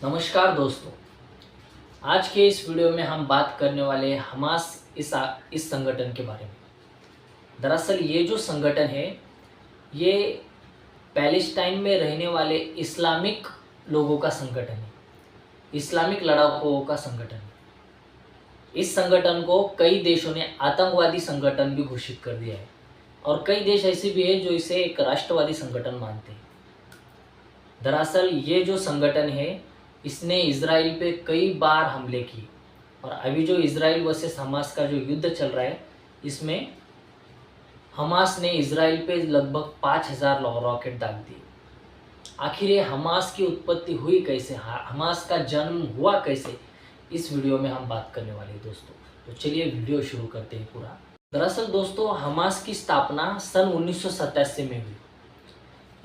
नमस्कार दोस्तों। आज के इस वीडियो में हम बात करने वाले हैं हमास इस संगठन के बारे में। दरअसल ये जो संगठन है ये पैलेस्टाइन में रहने वाले इस्लामिक लोगों का संगठन है, इस्लामिक लड़ाकों का संगठन है। इस संगठन को कई देशों ने आतंकवादी संगठन भी घोषित कर दिया है और कई देश ऐसे भी हैं जो इसे एक राष्ट्रवादी संगठन मानते हैं। दरअसल ये जो संगठन है इसने इजराइल पे कई बार हमले किए और अभी जो इजराइल वर्सेस हमास का जो युद्ध चल रहा है इसमें हमास ने इजराइल पे लगभग 5000 रॉकेट दाग दिए। आखिर ये हमास की उत्पत्ति हुई कैसे, हमास का जन्म हुआ कैसे, इस वीडियो में हम बात करने वाले हैं दोस्तों। तो चलिए वीडियो शुरू करते हैं पूरा। दरअसल दोस्तों हमास की स्थापना सन 1987 में हुई।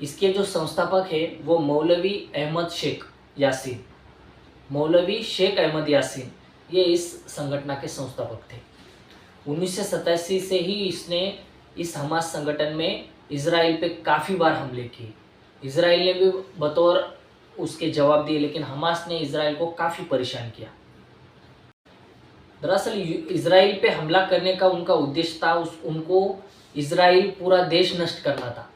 इसके जो संस्थापक है वो मौलवी अहमद शेख यासीन, मौलवी शेख अहमद यासीन, ये इस संगठन के संस्थापक थे। 1987 से ही इसने इस हमास संगठन में इजराइल पे काफ़ी बार हमले किए। इजराइल ने भी बतौर उसके जवाब दिए, लेकिन हमास ने इजराइल को काफ़ी परेशान किया। दरअसल इजराइल पे हमला करने का उनका उद्देश्य था, उनको इजराइल पूरा देश नष्ट करना था।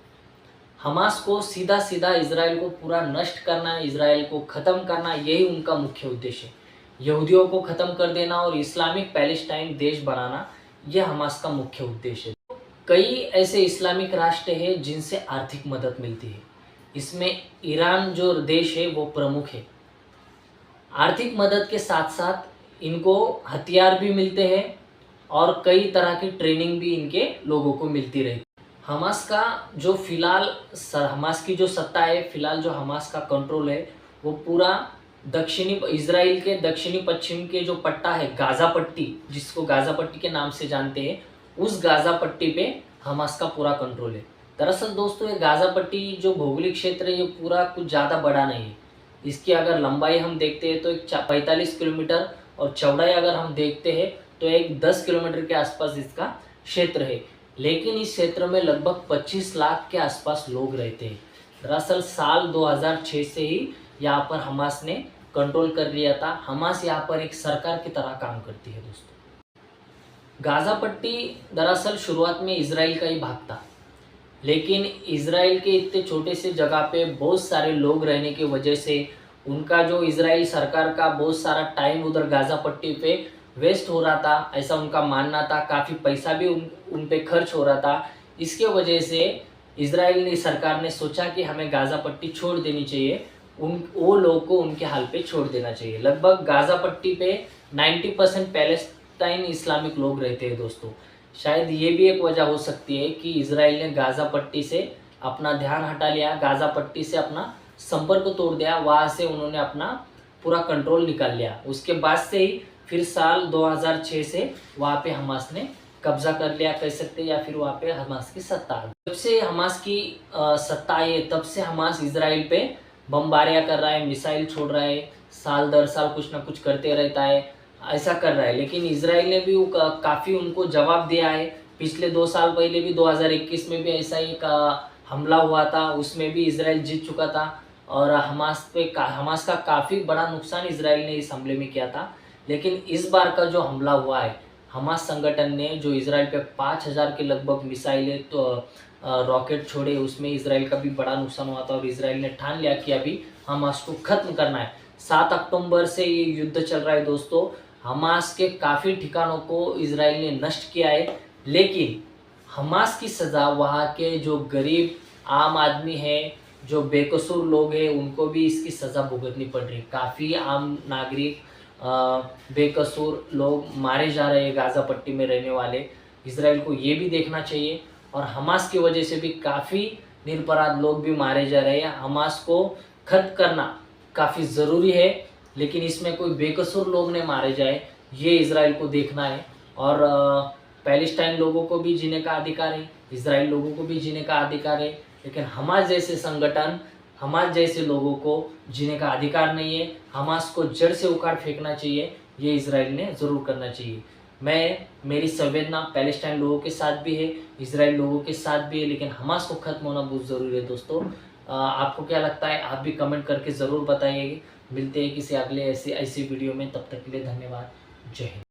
हमास को सीधा सीधा इजराइल को पूरा नष्ट करना, इजराइल को ख़त्म करना, यही उनका मुख्य उद्देश्य है। यहूदियों को ख़त्म कर देना और इस्लामिक पैलेस्टाइन देश बनाना, यह हमास का मुख्य उद्देश्य है। कई ऐसे इस्लामिक राष्ट्र हैं जिनसे आर्थिक मदद मिलती है। इसमें ईरान जो देश है वो प्रमुख है। आर्थिक मदद के साथ साथ इनको हथियार भी मिलते हैं और कई तरह की ट्रेनिंग भी इनके लोगों को मिलती रहती है। हमास का जो हमास की जो सत्ता है, फिलहाल जो हमास का कंट्रोल है वो पूरा इजराइल के दक्षिणी पश्चिम के जो पट्टा है गाज़ा पट्टी, जिसको गाज़ा पट्टी के नाम से जानते हैं, उस गाज़ा पट्टी पे हमास का पूरा कंट्रोल है। दरअसल दोस्तों ये गाज़ा पट्टी जो भौगोलिक क्षेत्र है ये पूरा कुछ ज़्यादा बड़ा नहीं है। इसकी अगर लंबाई हम देखते हैं तो एक 45 किलोमीटर और चौड़ाई अगर हम देखते हैं तो एक 10 किलोमीटर के आसपास इसका क्षेत्र है। लेकिन इस क्षेत्र में लगभग 25 लाख के आसपास लोग रहते हैं। दरअसल साल 2006 से ही यहाँ पर हमास ने कंट्रोल कर लिया था। हमास यहाँ पर एक सरकार की तरह काम करती है दोस्तों। गाज़ा पट्टी दरअसल शुरुआत में इजराइल का ही भाग था, लेकिन इजराइल के इतने छोटे से जगह पे बहुत सारे लोग रहने की वजह से उनका जो इजराइल सरकार का बहुत सारा टाइम उधर गाज़ा पट्टी पे वेस्ट हो रहा था, ऐसा उनका मानना था। काफ़ी पैसा भी उन पे खर्च हो रहा था। इसके वजह से इजराइल सरकार ने सोचा कि हमें गाज़ा पट्टी छोड़ देनी चाहिए, वो लोग को उनके हाल पे छोड़ देना चाहिए। लगभग गाज़ा पट्टी पे 90% पैलेस्टाइन इस्लामिक लोग रहते हैं दोस्तों। शायद ये भी एक वजह हो सकती है कि इजराइल ने गाज़ा पट्टी से अपना ध्यान हटा लिया, गाज़ा पट्टी से अपना संपर्क तोड़ दिया, वहाँ से उन्होंने अपना पूरा कंट्रोल निकाल लिया। उसके बाद से ही फिर साल 2006 से वहाँ पे हमास ने कब्जा कर लिया कह सकते हैं, या फिर वहाँ पे हमास की सत्ता आ गई। जब से हमास की सत्ता आई है तब से हमास इजराइल पे बमबारियाँ कर रहा है, मिसाइल छोड़ रहा है, साल दर साल कुछ ना कुछ करते रहता है, ऐसा कर रहा है। लेकिन इजराइल ने भी काफ़ी उनको जवाब दिया है। पिछले 2 साल पहले भी 2021 में भी ऐसा ही हमला हुआ था, उसमें भी इजराइल जीत चुका था और हमास का काफ़ी बड़ा नुकसान इजराइल ने इस हमले में किया था। लेकिन इस बार का जो हमला हुआ है, हमास संगठन ने जो इजराइल पे 5000 के लगभग मिसाइलें तो रॉकेट छोड़े, उसमें इजराइल का भी बड़ा नुकसान हुआ था और इजराइल ने ठान लिया कि अभी हमास को ख़त्म करना है। 7 अक्टूबर से ये युद्ध चल रहा है दोस्तों। हमास के काफ़ी ठिकानों को इजराइल ने नष्ट किया है, लेकिन हमास की सज़ा वहाँ के जो गरीब आम आदमी है, जो बेकसूर लोग हैं, उनको भी इसकी सज़ा भुगतनी पड़ रही है। काफ़ी आम नागरिक बेकसूर लोग मारे जा रहे हैं गाज़ा पट्टी में रहने वाले। इजराइल को ये भी देखना चाहिए और हमास की वजह से भी काफ़ी निरपराध लोग भी मारे जा रहे हैं। हमास को खत्म करना काफ़ी ज़रूरी है, लेकिन इसमें कोई बेकसूर लोग ने मारे जाए, ये इजराइल को देखना है। और पैलेस्टाइन लोगों को भी जीने का अधिकार है, इजराइल लोगों को भी जीने का अधिकार है, लेकिन हमास जैसे संगठन, हमास जैसे लोगों को जीने का अधिकार नहीं है। हमास को जड़ से उखाड़ फेंकना चाहिए, ये इजराइल ने ज़रूर करना चाहिए। मेरी संवेदना पैलेस्टाइन लोगों के साथ भी है, इजराइल लोगों के साथ भी है, लेकिन हमास को ख़त्म होना बहुत ज़रूरी है दोस्तों। आपको क्या लगता है आप भी कमेंट करके ज़रूर बताइए। मिलते हैं किसी अगले ऐसी वीडियो में, तब तक के लिए धन्यवाद। जय हिंद।